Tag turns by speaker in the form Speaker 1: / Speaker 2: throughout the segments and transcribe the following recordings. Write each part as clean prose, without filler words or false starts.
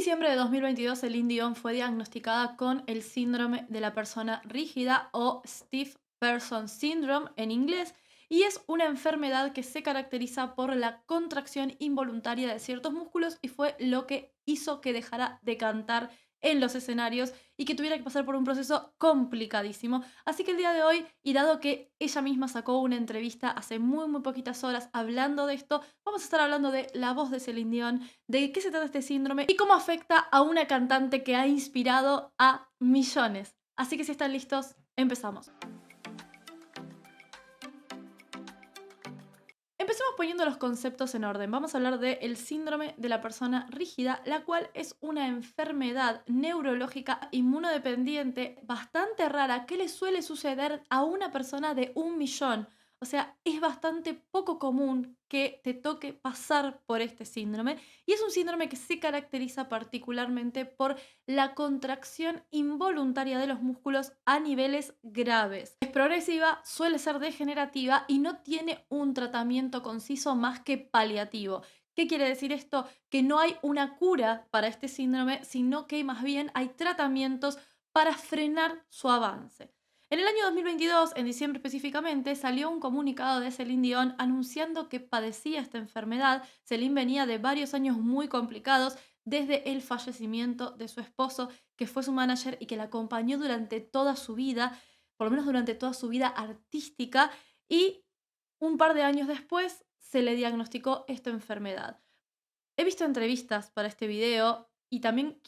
Speaker 1: diciembre de 2022, Celine Dion fue diagnosticada con el síndrome de la persona rígida o Stiff Person Syndrome en inglés, y es una enfermedad que se caracteriza por la contracción involuntaria de ciertos músculos y fue lo que hizo que dejara de cantar en los escenarios y que tuviera que pasar por un proceso complicadísimo. Así que el día de hoy, y dado que ella misma sacó una entrevista hace muy poquitas horas hablando de esto, vamos a estar hablando de la voz de Celine Dion, de qué se trata este síndrome y cómo afecta a una cantante que ha inspirado a millones. Así que si están listos, empezamos. Empecemos poniendo los conceptos en orden. Vamos a hablar del síndrome de la persona rígida, la cual es una enfermedad neurológica inmunodependiente bastante rara que le suele suceder a una persona de 1 millón. O sea, es bastante poco común que te toque pasar por este síndrome, y es un síndrome que se caracteriza particularmente por la contracción involuntaria de los músculos a niveles graves. Es progresiva, suele ser degenerativa y no tiene un tratamiento conciso más que paliativo. ¿Qué quiere decir esto? Que no hay una cura para este síndrome, sino que más bien hay tratamientos para frenar su avance. En el año 2022, en diciembre específicamente, salió un comunicado de Celine Dion anunciando que padecía esta enfermedad. Celine venía de varios años muy complicados, desde el fallecimiento de su esposo, que fue su manager y que la acompañó durante toda su vida, por lo menos durante toda su vida artística, y un par de años después se le diagnosticó esta enfermedad. He visto entrevistas para este video y también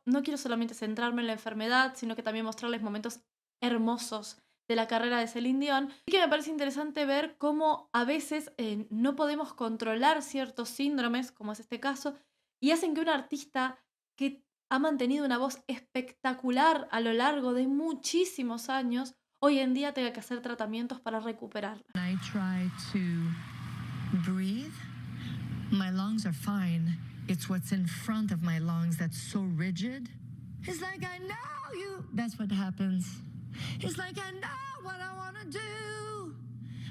Speaker 1: no quiero solamente centrarme en la enfermedad, sino que también mostrarles momentos hermosos de la carrera de Celine Dion. Y que me parece interesante ver cómo a veces no podemos controlar ciertos síndromes, como es este caso, y hacen que un artista que ha mantenido una voz espectacular a lo largo de muchísimos años, hoy en día tenga que hacer tratamientos para recuperarla.
Speaker 2: I try to breathe. My lungs are fine. It's what's in front of my lungs that's so rigid. It's like I know you. That's what happens. It's like I know what I want to do.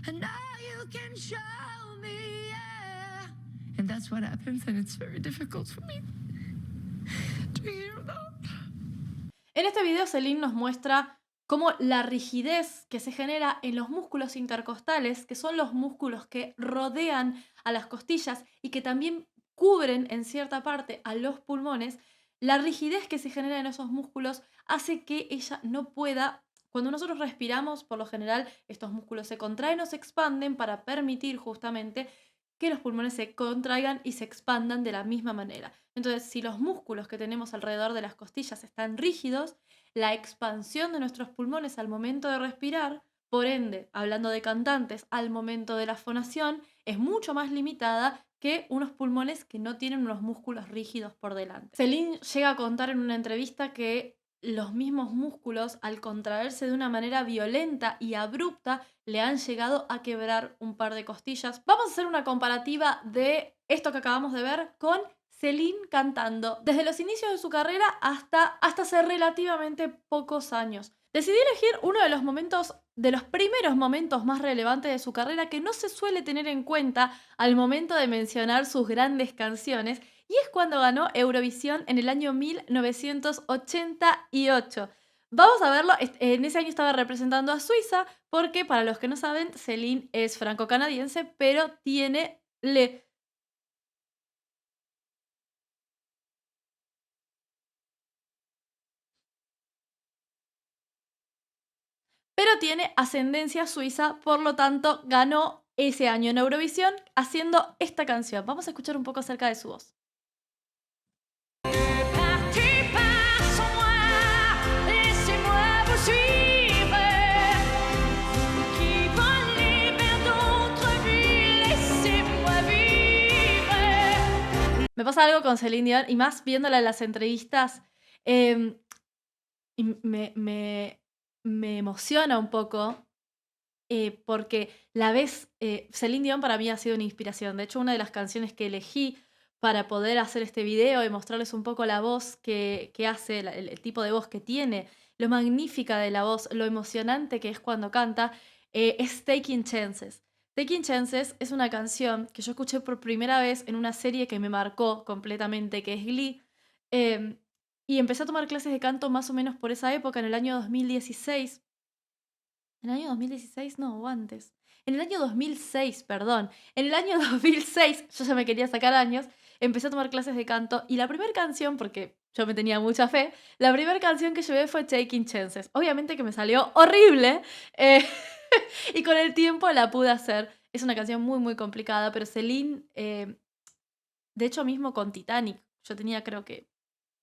Speaker 2: And now you can show me, yeah. And that's what happens, and it's very difficult for me to hear that.
Speaker 1: En este video, Celine nos muestra cómo la rigidez que se genera en los músculos intercostales, que son los músculos que rodean a las costillas y que también cubren en cierta parte a los pulmones, la rigidez que se genera en esos músculos hace que ella no pueda. Cuando nosotros respiramos, por lo general, estos músculos se contraen o se expanden para permitir justamente que los pulmones se contraigan y se expandan de la misma manera. Entonces, si los músculos que tenemos alrededor de las costillas están rígidos, la expansión de nuestros pulmones al momento de respirar, por ende, hablando de cantantes, al momento de la fonación, es mucho más limitada que unos pulmones que no tienen unos músculos rígidos por delante. Celine llega a contar en una entrevista que los mismos músculos, al contraerse de una manera violenta y abrupta, le han llegado a quebrar un par de costillas. Vamos a hacer una comparativa de esto que acabamos de ver con Celine cantando desde los inicios de su carrera hasta hace relativamente pocos años. Decidí elegir uno de los primeros momentos más relevantes de su carrera, que no se suele tener en cuenta al momento de mencionar sus grandes canciones, y es cuando ganó Eurovisión en el año 1988. Vamos a verlo. En ese año estaba representando a Suiza, porque para los que no saben, Celine es franco-canadiense, pero tiene ascendencia suiza, por lo tanto ganó ese año en Eurovisión haciendo esta canción. Vamos a escuchar un poco acerca de su voz. Me pasa algo con Celine Dion, y más viéndola en las entrevistas, y me emociona un poco, porque la ves. Celine Dion para mí ha sido una inspiración. De hecho, una de las canciones que elegí para poder hacer este video y mostrarles un poco la voz que hace, el tipo de voz que tiene, lo magnífica de la voz, lo emocionante que es cuando canta, es Taking Chances. Taking Chances es una canción que yo escuché por primera vez en una serie que me marcó completamente, que es Glee. Em, y empecé a tomar clases de canto más o menos por esa época, en el año 2016. ¿En el año 2016? No, o antes. En el año 2006, perdón. En el año 2006, yo ya me quería sacar años, empecé a tomar clases de canto y la primera canción, porque yo me tenía mucha fe, la primera canción que llevé fue Taking Chances. Obviamente que me salió horrible, eh, y con el tiempo la pude hacer. Es una canción muy, muy complicada, pero Celine, de hecho mismo con Titanic, yo tenía creo que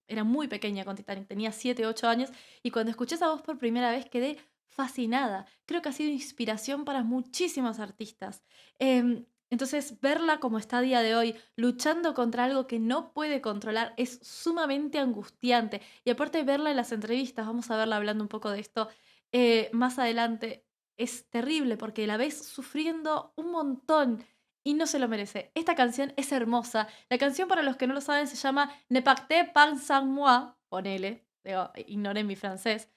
Speaker 1: era muy pequeña con Titanic, tenía 7 8 años, y cuando escuché esa voz por primera vez quedé fascinada. Creo que ha sido inspiración para muchísimos artistas. Entonces, verla como está a día de hoy, luchando contra algo que no puede controlar, es sumamente angustiante. Y aparte verla en las entrevistas, vamos a verla hablando un poco de esto más adelante, es terrible porque la ves sufriendo un montón y no se lo merece. Esta canción es hermosa. La canción, para los que no lo saben, se llama Ne partez pas sans moi. Ponele, digo, ignoren mi francés.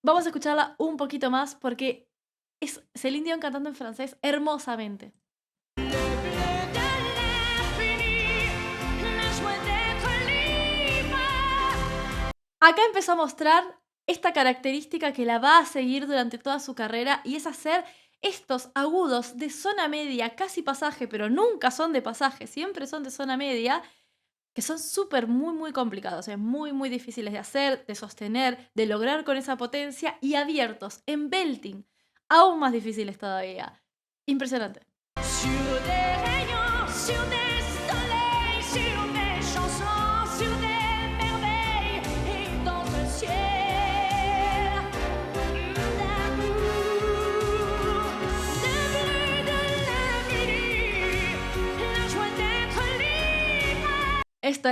Speaker 1: Vamos a escucharla un poquito más porque es Celine Dion cantando en francés hermosamente. Acá empezó a mostrar esta característica que la va a seguir durante toda su carrera y es hacer estos agudos de zona media, casi pasaje, pero nunca son de pasaje, siempre son de zona media, que son súper, muy, muy complicados, muy, muy difíciles de hacer, de sostener, de lograr con esa potencia y abiertos, en belting, aún más difíciles todavía. Impresionante. Sur des rayons, sur des soleils, sur des chansons, sur des merveilles et dans un ciel d'amour, de bleu de l'infini, la joie d'être libre. Esto,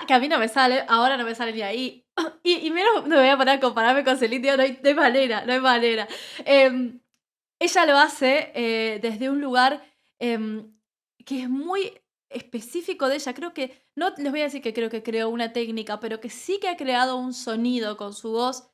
Speaker 1: que a mí no me sale, ahora no me sale ni ahí. Y menos me voy a poner a compararme con Celine Dion, no hay manera, no hay manera. Ella lo hace desde un lugar que es muy específico de ella. Creo que, no les voy a decir que creo que creó una técnica, pero que sí que ha creado un sonido con su voz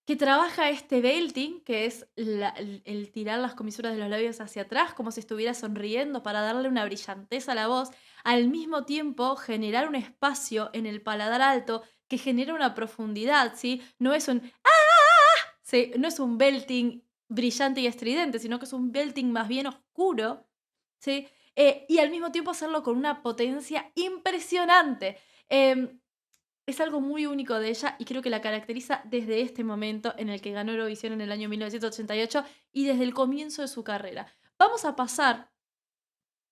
Speaker 1: que trabaja este belting, que es el tirar las comisuras de los labios hacia atrás, como si estuviera sonriendo para darle una brillantez a la voz, al mismo tiempo generar un espacio en el paladar alto que genera una profundidad, ¿sí? No es un ¡ah! ¿Sí? No es un belting brillante y estridente, sino que es un belting más bien oscuro, ¿sí? Y al mismo tiempo hacerlo con una potencia impresionante. Es algo muy único de ella y creo que la caracteriza desde este momento en el que ganó Eurovisión en el año 1988 y desde el comienzo de su carrera. Vamos a pasar,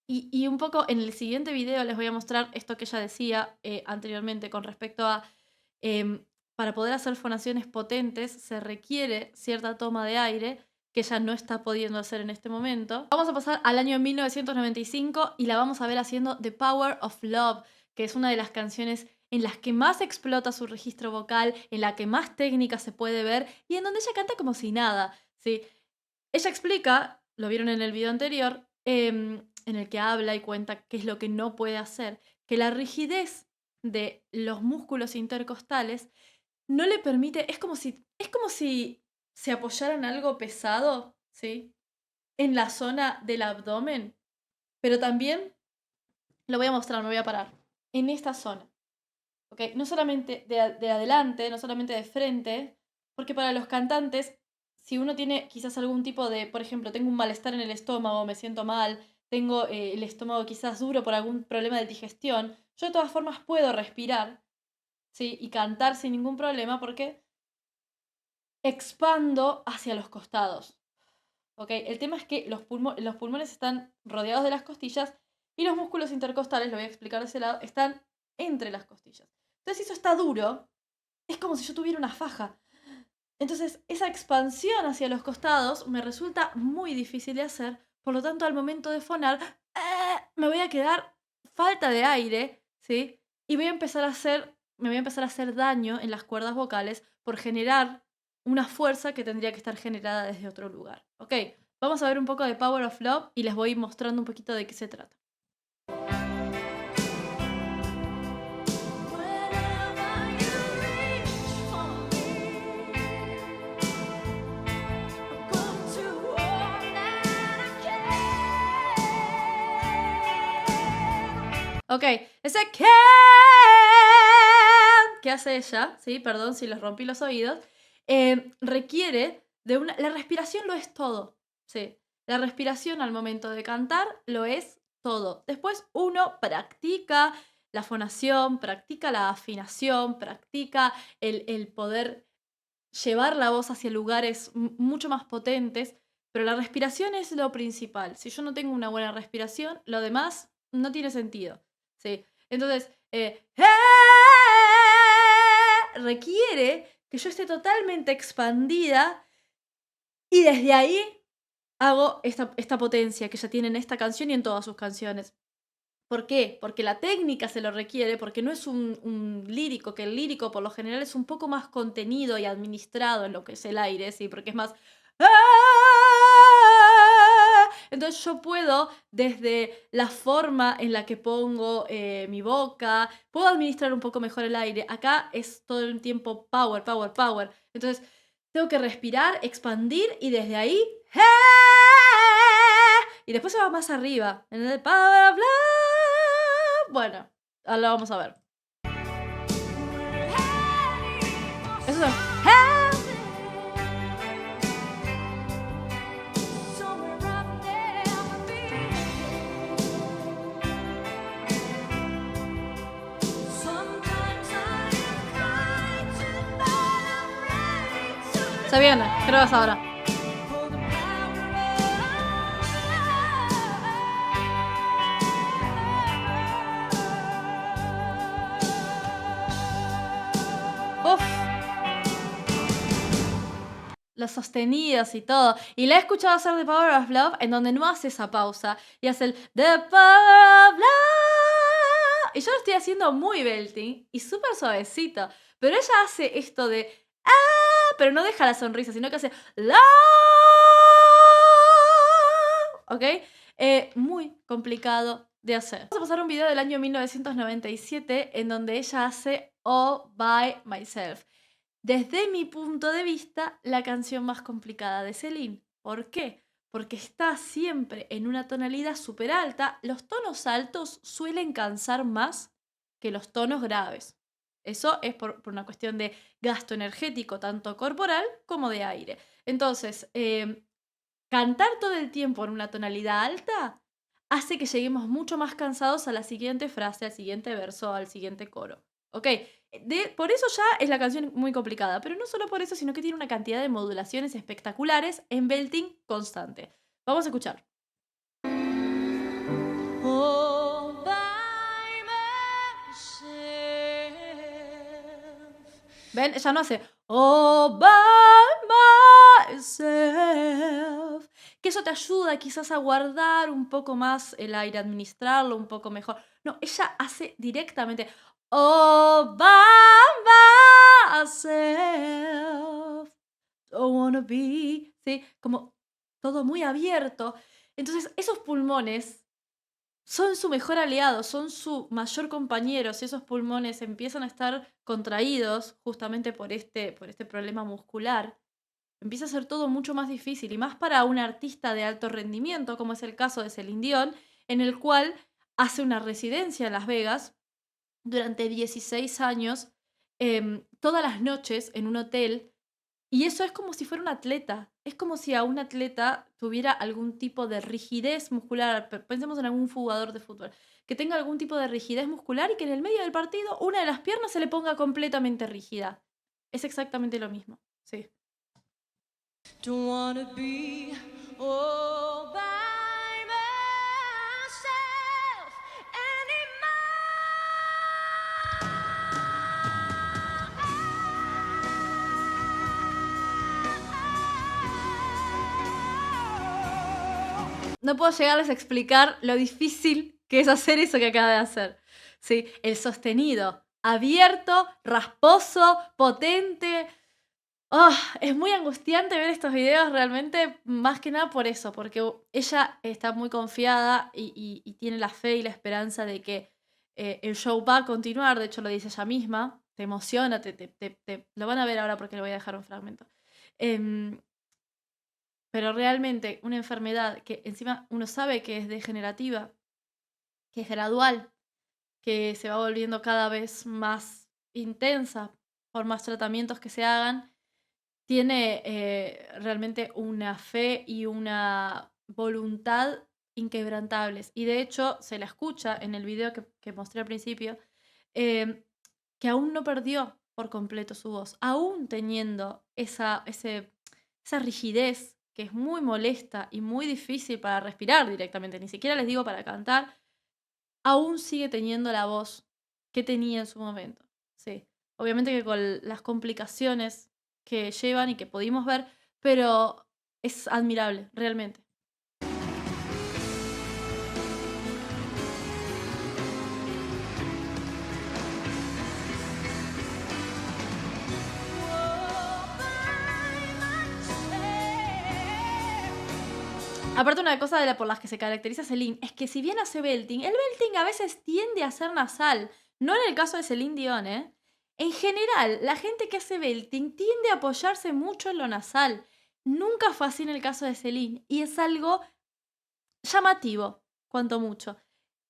Speaker 1: y un poco en el siguiente video les voy a mostrar esto que ella decía anteriormente con respecto a, para poder hacer fonaciones potentes se requiere cierta toma de aire que ella no está pudiendo hacer en este momento. Vamos a pasar al año 1995 y la vamos a ver haciendo The Power of Love, que es una de las canciones en las que más explota su registro vocal, en la que más técnica se puede ver y en donde ella canta como si nada, ¿sí? Ella explica, lo vieron en el video anterior, en el que habla y cuenta qué es lo que no puede hacer, que la rigidez de los músculos intercostales no le permite, es como si se apoyara en algo pesado, ¿sí? En la zona del abdomen, pero también, lo voy a mostrar, me voy a parar, en esta zona. ¿Ok? No solamente de adelante, no solamente de frente, porque para los cantantes, si uno tiene quizás algún tipo de, por ejemplo, tengo un malestar en el estómago, me siento mal, tengo el estómago quizás duro por algún problema de digestión, yo de todas formas puedo respirar, ¿sí? Y cantar sin ningún problema porque expando hacia los costados. ¿Ok? El tema es que los pulmones están rodeados de las costillas y los músculos intercostales, lo voy a explicar de ese lado, están entre las costillas. Entonces, si eso está duro, es como si yo tuviera una faja. Entonces, esa expansión hacia los costados me resulta muy difícil de hacer, por lo tanto, al momento de fonar, me voy a quedar falta de aire, ¿sí? Y me voy a empezar a hacer daño en las cuerdas vocales por generar una fuerza que tendría que estar generada desde otro lugar, ¿ok? Vamos a ver un poco de Power of Love y les voy mostrando un poquito de qué se trata. Ok, Ese can't que hace ella, ¿sí? Perdón si les rompí los oídos, requiere de una... La respiración lo es todo, ¿sí? La respiración al momento de cantar lo es todo. Después uno practica la fonación, practica la afinación, practica el poder llevar la voz hacia lugares mucho más potentes, pero la respiración es lo principal. Si yo no tengo una buena respiración, lo demás no tiene sentido, ¿sí? Entonces, requiere que yo esté totalmente expandida y desde ahí hago esta potencia que ya tiene en esta canción y en todas sus canciones. ¿Por qué? Porque la técnica se lo requiere, porque no es un lírico, que el lírico por lo general es un poco más contenido y administrado en lo que es el aire, ¿sí? Porque es más... Entonces yo puedo, desde la forma en la que pongo mi boca, puedo administrar un poco mejor el aire. Acá es todo el tiempo power, power, power. Entonces tengo que respirar, expandir y desde ahí... Y después se va más arriba. En el power of love. Bueno, ahora lo vamos a ver. Eso es... Se viene, creo que es ahora. Uf. Los sostenidos y todo. Y la he escuchado hacer The Power of Love en donde no hace esa pausa. Y hace el The Power of Love. Y yo lo estoy haciendo muy belting y súper suavecito. Pero ella hace esto de... pero no deja la sonrisa, sino que hace... Love. ¿Ok? Muy complicado de hacer. Vamos a pasar un video del año 1997 en donde ella hace All by Myself. Desde mi punto de vista, la canción más complicada de Celine. ¿Por qué? Porque está siempre en una tonalidad súper alta. Los tonos altos suelen cansar más que los tonos graves. Eso es por una cuestión de gasto energético, tanto corporal como de aire. Entonces, cantar todo el tiempo en una tonalidad alta hace que lleguemos mucho más cansados a la siguiente frase, al siguiente verso, al siguiente coro. ¿Ok? Por eso ya es la canción muy complicada, pero no solo por eso, sino que tiene una cantidad de modulaciones espectaculares en belting constante. Vamos a escuchar. All by myself. ¿Ven? Ella no hace all by myself. Que eso te ayuda quizás a guardar un poco más el aire, administrarlo un poco mejor. No, ella hace directamente all by myself. Don't wanna be. ¿Sí? Como todo muy abierto. Entonces, esos pulmones son su mejor aliado, son su mayor compañero. Si esos pulmones empiezan a estar contraídos justamente por este problema muscular, empieza a ser todo mucho más difícil, y más para un artista de alto rendimiento, como es el caso de Celine Dion, en el cual hace una residencia en Las Vegas durante 16 años, todas las noches en un hotel. Y eso es como si fuera un atleta. Es como si a un atleta tuviera algún tipo de rigidez muscular. Pensemos en algún jugador de fútbol. Que tenga algún tipo de rigidez muscular y que en el medio del partido una de las piernas se le ponga completamente rígida. Es exactamente lo mismo. Sí. Don't wanna be all by myself anymore. No puedo llegarles a explicar lo difícil que es hacer eso que acaba de hacer. ¿Sí? El sostenido, abierto, rasposo, potente. Oh, es muy angustiante ver estos videos realmente, más que nada por eso, porque ella está muy confiada y tiene la fe y la esperanza de que el show va a continuar. De hecho lo dice ella misma, te emociona, lo van a ver ahora porque le voy a dejar un fragmento. Pero realmente una enfermedad que encima uno sabe que es degenerativa, que es gradual, que se va volviendo cada vez más intensa por más tratamientos que se hagan, tiene realmente una fe y una voluntad inquebrantables. Y de hecho, se la escucha en el video que mostré al principio, eh, que aún no perdió por completo su voz, aún teniendo esa rigidez que es muy molesta y muy difícil para respirar directamente, ni siquiera les digo para cantar, aún sigue teniendo la voz que tenía en su momento. Sí, obviamente que con las complicaciones que llevan y que pudimos ver, pero es admirable, realmente. Aparte, una cosa por las que se caracteriza Celine es que si bien hace belting, el belting a veces tiende a ser nasal. No en el caso de Celine Dion, ¿eh? En general, la gente que hace belting tiende a apoyarse mucho en lo nasal. Nunca fue así en el caso de Celine. Y es algo llamativo, cuanto mucho.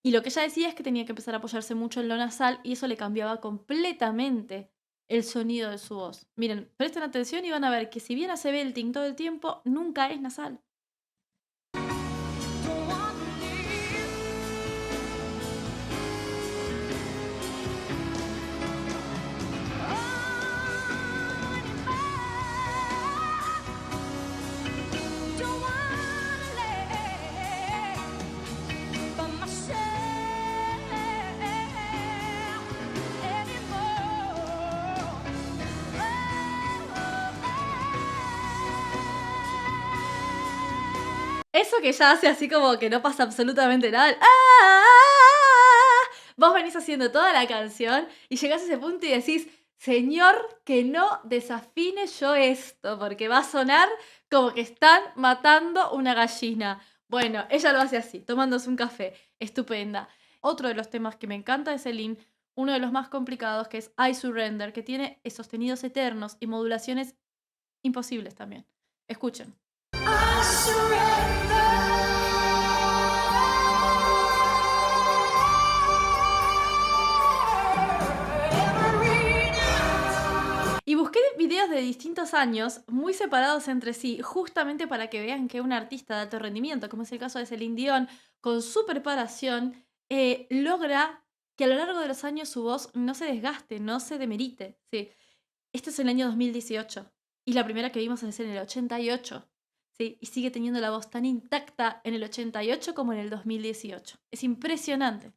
Speaker 1: Y lo que ella decía es que tenía que empezar a apoyarse mucho en lo nasal y eso le cambiaba completamente el sonido de su voz. Miren, presten atención y van a ver que si bien hace belting todo el tiempo, nunca es nasal. Eso que ya hace así como que no pasa absolutamente nada. Vos venís haciendo toda la canción y llegás a ese punto y decís, señor, que no desafine yo esto, porque va a sonar como que están matando una gallina. Bueno, ella lo hace así, tomándose un café. Estupenda. Otro de los temas que me encanta de Celine, uno de los más complicados, que es I Surrender, que tiene sostenidos eternos y modulaciones imposibles también. Escuchen. I surrender. Y busqué videos de distintos años, muy separados entre sí, justamente para que vean que un artista de alto rendimiento, como es el caso de Celine Dion, con su preparación, logra que a lo largo de los años su voz no se desgaste, no se demerite. Sí. Este es el año 2018 y la primera que vimos es en el 88. ¿Sí? Y sigue teniendo la voz tan intacta en el 88 como en el 2018. Es impresionante.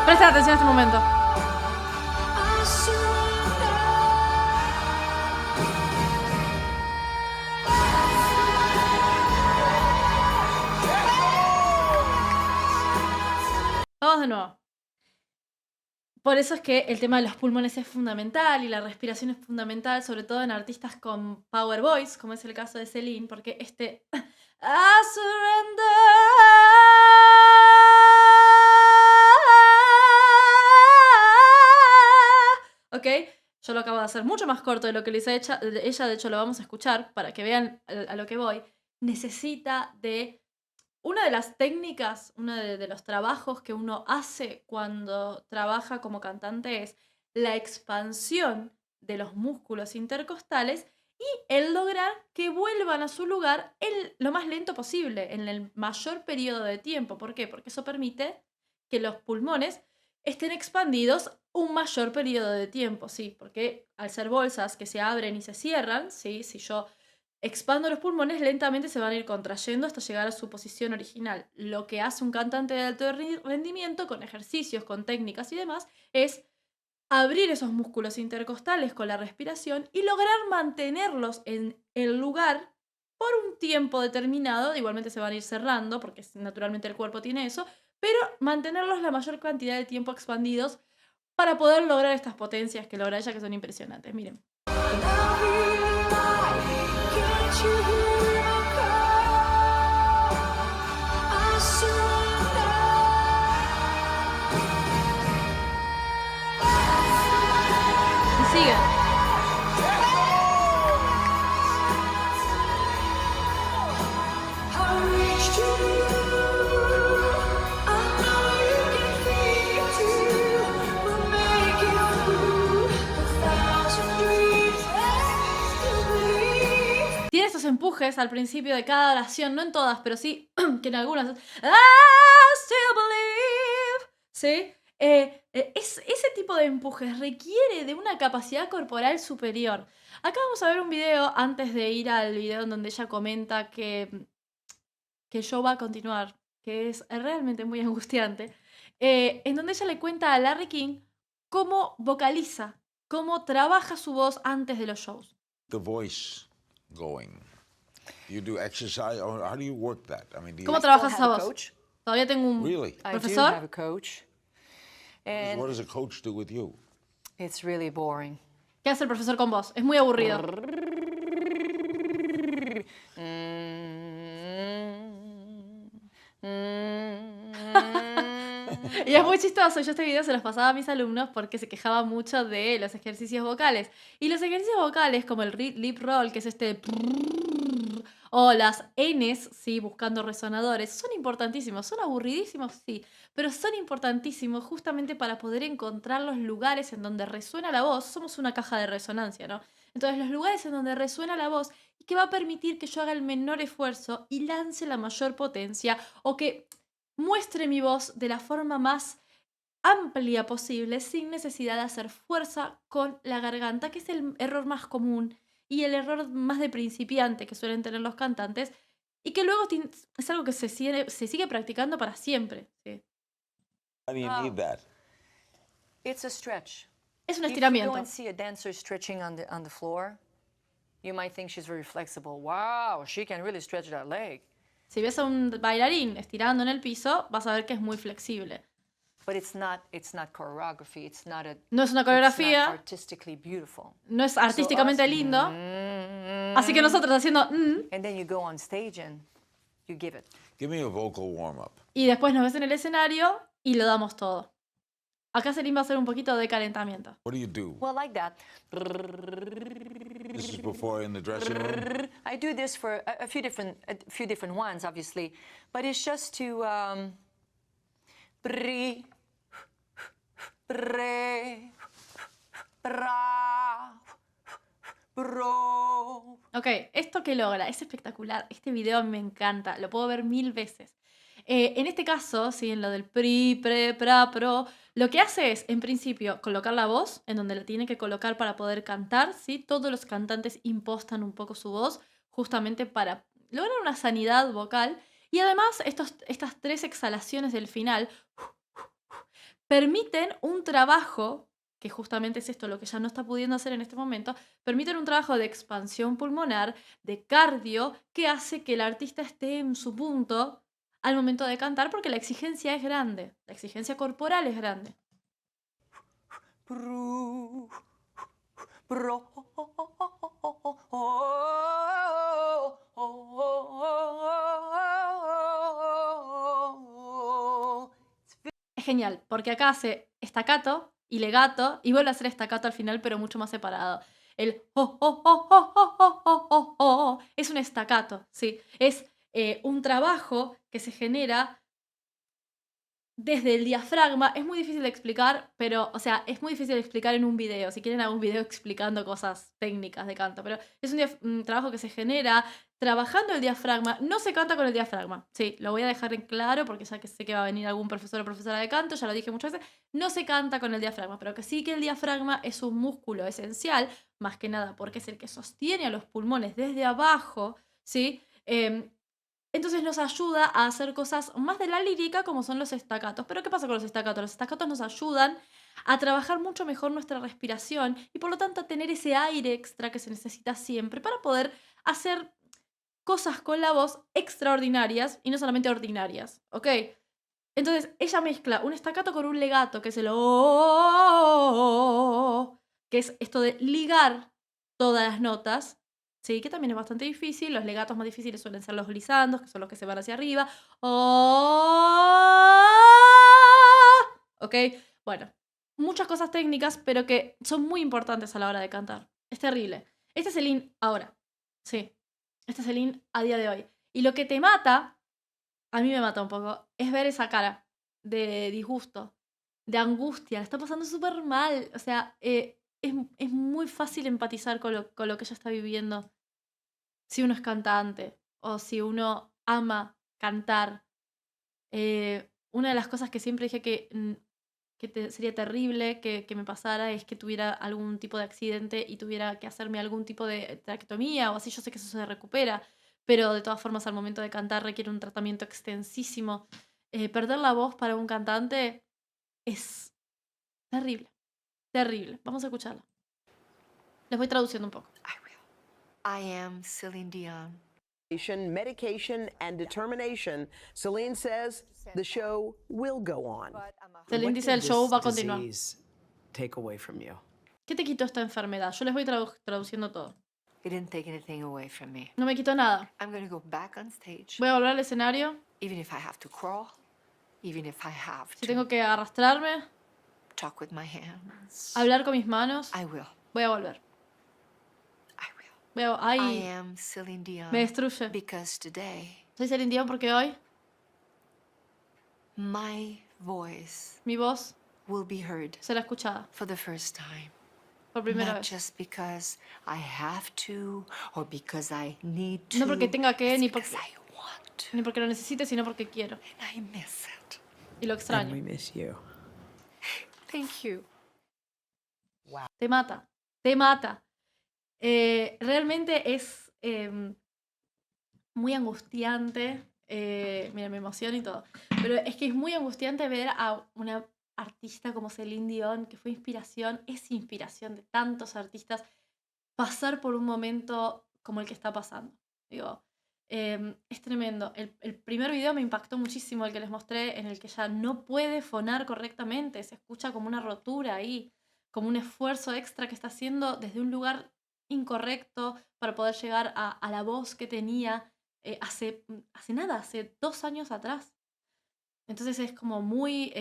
Speaker 1: Presta atención a este momento. Vamos de nuevo. Por eso es que el tema de los pulmones es fundamental y la respiración es fundamental, sobre todo en artistas con power voice, como es el caso de Celine, porque I surrender. ¿Ok? Yo lo acabo de hacer mucho más corto de lo que lo hizo ella, de hecho lo vamos a escuchar para que vean a lo que voy. Necesita de una de las técnicas, uno de los trabajos que uno hace cuando trabaja como cantante es la expansión de los músculos intercostales y el lograr que vuelvan a su lugar lo más lento posible, en el mayor periodo de tiempo. ¿Por qué? Porque eso permite que los pulmones estén expandidos un mayor periodo de tiempo, ¿sí? Porque al ser bolsas que se abren y se cierran, ¿sí? Si yo expando los pulmones, lentamente se van a ir contrayendo hasta llegar a su posición original. Lo que hace un cantante de alto rendimiento, con ejercicios, con técnicas y demás, es abrir esos músculos intercostales con la respiración y lograr mantenerlos en el lugar por un tiempo determinado. Igualmente se van a ir cerrando, porque naturalmente el cuerpo tiene eso, pero mantenerlos la mayor cantidad de tiempo expandidos para poder lograr estas potencias que logra ella, que son impresionantes. Miren. sigue. Tiene estos empujes al principio de cada oración, no en todas, pero sí que en algunas. I still believe. ¿Sí? Ese tipo de empujes requiere de una capacidad corporal superior. Acá vamos a ver un video antes de ir al video en donde ella comenta que el show va a continuar, que es realmente muy angustiante, en donde ella le cuenta a Larry King cómo vocaliza, cómo trabaja su voz antes de los shows.
Speaker 3: The voice going. You do exercise, or how do you work that? I mean, do you,
Speaker 1: ¿Cómo
Speaker 4: I still
Speaker 1: trabajas
Speaker 4: have
Speaker 1: esa
Speaker 4: a
Speaker 1: voz?
Speaker 4: coach.
Speaker 1: Todavía tengo un
Speaker 3: really?
Speaker 4: I do
Speaker 1: profesor.
Speaker 4: have a coach. And
Speaker 3: What does a coach do with you?
Speaker 4: it's really boring.
Speaker 1: ¿Qué hace el profesor con vos? Es muy aburrido. Y es muy chistoso. Yo este video se los pasaba a mis alumnos porque se quejaban mucho de los ejercicios vocales. Y los ejercicios vocales, como el lip roll, que es este... o las Ns, sí, buscando resonadores, son importantísimos. Son aburridísimos, sí, pero son importantísimos justamente para poder encontrar los lugares en donde resuena la voz. Somos una caja de resonancia, ¿no? Entonces, los lugares en donde resuena la voz y que va a permitir que yo haga el menor esfuerzo y lance la mayor potencia, o que muestre mi voz de la forma más amplia posible sin necesidad de hacer fuerza con la garganta, que es el error más común y el error más de principiante que suelen tener los cantantes, y que luego es algo que se sigue practicando para siempre. ¿Sí?
Speaker 3: Why do you need that?
Speaker 4: It's a stretch.
Speaker 1: Es un
Speaker 4: If you
Speaker 1: estiramiento.
Speaker 4: go and see a dancer stretching on the floor, you might think she's very flexible. Wow, she can really stretch that leg.
Speaker 1: Si ves a un bailarín estirando en el piso, vas a ver que es muy flexible.
Speaker 4: But it's not choreography. It's not a
Speaker 1: No es una
Speaker 4: it's not
Speaker 1: coreografía,
Speaker 4: artistically beautiful.
Speaker 1: no es artísticamente
Speaker 4: us,
Speaker 1: lindo. Así que nosotros haciendo
Speaker 4: And then you go on stage and you give it.
Speaker 3: Give me a vocal warm-up.
Speaker 1: y después nos ves en el escenario y lo damos todo. Acá Celine va a hacer un poquito de calentamiento.
Speaker 3: What do you do?
Speaker 4: Well, like that.
Speaker 3: This is before in the dressing room?
Speaker 4: I do this for a few different ones, obviously, but it's just to pre, pra, pro.
Speaker 1: Ok, esto que logra es espectacular. Este video me encanta, lo puedo ver 1000 veces. En este caso, ¿sí? En lo del pri, pre, pra, pro, lo que hace es, en principio, colocar la voz en donde la tiene que colocar para poder cantar, ¿sí? Todos los cantantes impostan un poco su voz justamente para lograr una sanidad vocal. Y además, estas 3 exhalaciones del final permiten un trabajo, que justamente es esto lo que ya no está pudiendo hacer en este momento, permiten un trabajo de expansión pulmonar, de cardio, que hace que el artista esté en su punto al momento de cantar, porque la exigencia es grande, la exigencia corporal es grande.
Speaker 4: Pro, pro,
Speaker 1: Es genial, porque acá hace staccato y legato y vuelve a hacer staccato al final, pero mucho más separado. El es un staccato, ¿sí? Es un trabajo que se genera desde el diafragma. Es muy difícil de explicar, pero, o sea, es muy difícil de explicar en un video. Si quieren, hago un video explicando cosas técnicas de canto, pero es un trabajo que se genera trabajando el diafragma. No se canta con el diafragma, sí, lo voy a dejar en claro porque ya que sé que va a venir algún profesor o profesora de canto, ya lo dije muchas veces, no se canta con el diafragma, pero que sí que el diafragma es un músculo esencial, más que nada porque es el que sostiene a los pulmones desde abajo, ¿sí? Entonces nos ayuda a hacer cosas más de la lírica, como son los staccatos. ¿Pero qué pasa con los staccatos? Los staccatos nos ayudan a trabajar mucho mejor nuestra respiración y por lo tanto a tener ese aire extra que se necesita siempre para poder hacer cosas con la voz extraordinarias y no solamente ordinarias, ¿ok? Entonces ella mezcla un staccato con un legato, que es el que es esto de ligar todas las notas. Sí, que también es bastante difícil. Los legatos más difíciles suelen ser los glisandos, que son los que se van hacia arriba. ¿Ok? Bueno, muchas cosas técnicas, pero que son muy importantes a la hora de cantar. Es terrible. Este es Celine ahora. Sí. Este es Celine a día de hoy. Y lo que te mata, a mí me mata un poco, es ver esa cara de disgusto, de angustia. La está pasando súper mal. O sea, es muy fácil empatizar con lo que ella está viviendo si uno es cantante o si uno ama cantar. Una de las cosas que siempre dije que sería terrible que me pasara es que tuviera algún tipo de accidente y tuviera que hacerme algún tipo de traquetomía o así. Yo sé que eso se recupera, pero de todas formas al momento de cantar requiere un tratamiento extensísimo. Perder la voz para un cantante es terrible, terrible. Vamos a escucharla. Les voy traduciendo un poco.
Speaker 4: I will. I am Celine Dion.
Speaker 5: Medication, and determination, Celine says the show will go on.
Speaker 1: Celine
Speaker 6: What
Speaker 1: dice
Speaker 6: did
Speaker 1: el show
Speaker 6: this
Speaker 1: va a continuar.
Speaker 6: disease take away from you?
Speaker 1: ¿Qué te quitó esta enfermedad? Yo les voy traduciendo todo.
Speaker 4: It didn't take anything away from me.
Speaker 1: No me quitó nada.
Speaker 4: I'm going to go back on stage,
Speaker 1: Voy a volver al escenario.
Speaker 4: even if I have to crawl, even if I have
Speaker 1: Si
Speaker 4: to
Speaker 1: tengo que arrastrarme,
Speaker 4: talk with my hands.
Speaker 1: hablar con mis manos,
Speaker 4: I will.
Speaker 1: voy a volver.
Speaker 4: I will. I
Speaker 1: Ay,
Speaker 4: am Celine Dion.
Speaker 1: me destruye.
Speaker 4: Because today,
Speaker 1: Soy Celine Dion porque hoy
Speaker 4: my voice
Speaker 1: mi voz
Speaker 4: will be heard
Speaker 1: será escuchada
Speaker 4: for the first time.
Speaker 1: por primera
Speaker 4: Not
Speaker 1: vez.
Speaker 4: just because I have to or because I need to.
Speaker 1: No porque tenga que,
Speaker 4: it's
Speaker 1: ni
Speaker 4: because
Speaker 1: porque,
Speaker 4: I want to.
Speaker 1: ni porque lo necesite, sino porque quiero.
Speaker 4: And I miss it.
Speaker 1: Y lo
Speaker 6: And we
Speaker 1: extraño.
Speaker 6: miss you.
Speaker 4: Thank you.
Speaker 1: Te mata. Te mata. Realmente es muy angustiante. Mira, me emociona y todo. Pero es que es muy angustiante ver a una artista como Celine Dion, que fue inspiración, es inspiración de tantos artistas, pasar por un momento como el que está pasando. Digo, es tremendo. El primer video me impactó muchísimo, el que les mostré, en el que ella no puede fonar correctamente, se escucha como una rotura ahí, como un esfuerzo extra que está haciendo desde un lugar incorrecto para poder llegar a la voz que tenía hace nada, hace 2 años atrás. Entonces es como muy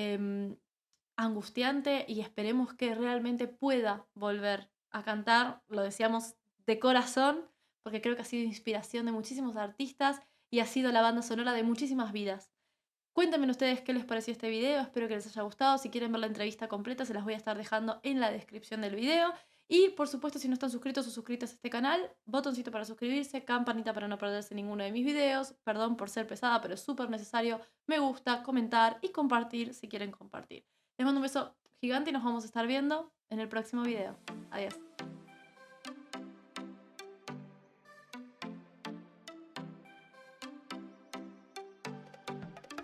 Speaker 1: angustiante y esperemos que realmente pueda volver a cantar, lo decíamos de corazón, porque creo que ha sido inspiración de muchísimos artistas y ha sido la banda sonora de muchísimas vidas. Cuéntenme ustedes qué les pareció este video, espero que les haya gustado. Si quieren ver la entrevista completa se las voy a estar dejando en la descripción del video. Y por supuesto, si no están suscritos o suscritas a este canal, botoncito para suscribirse, campanita para no perderse ninguno de mis videos. Perdón por ser pesada, pero es súper necesario. Me gusta, comentar y compartir si quieren compartir. Les mando un beso gigante y nos vamos a estar viendo en el próximo video. Adiós.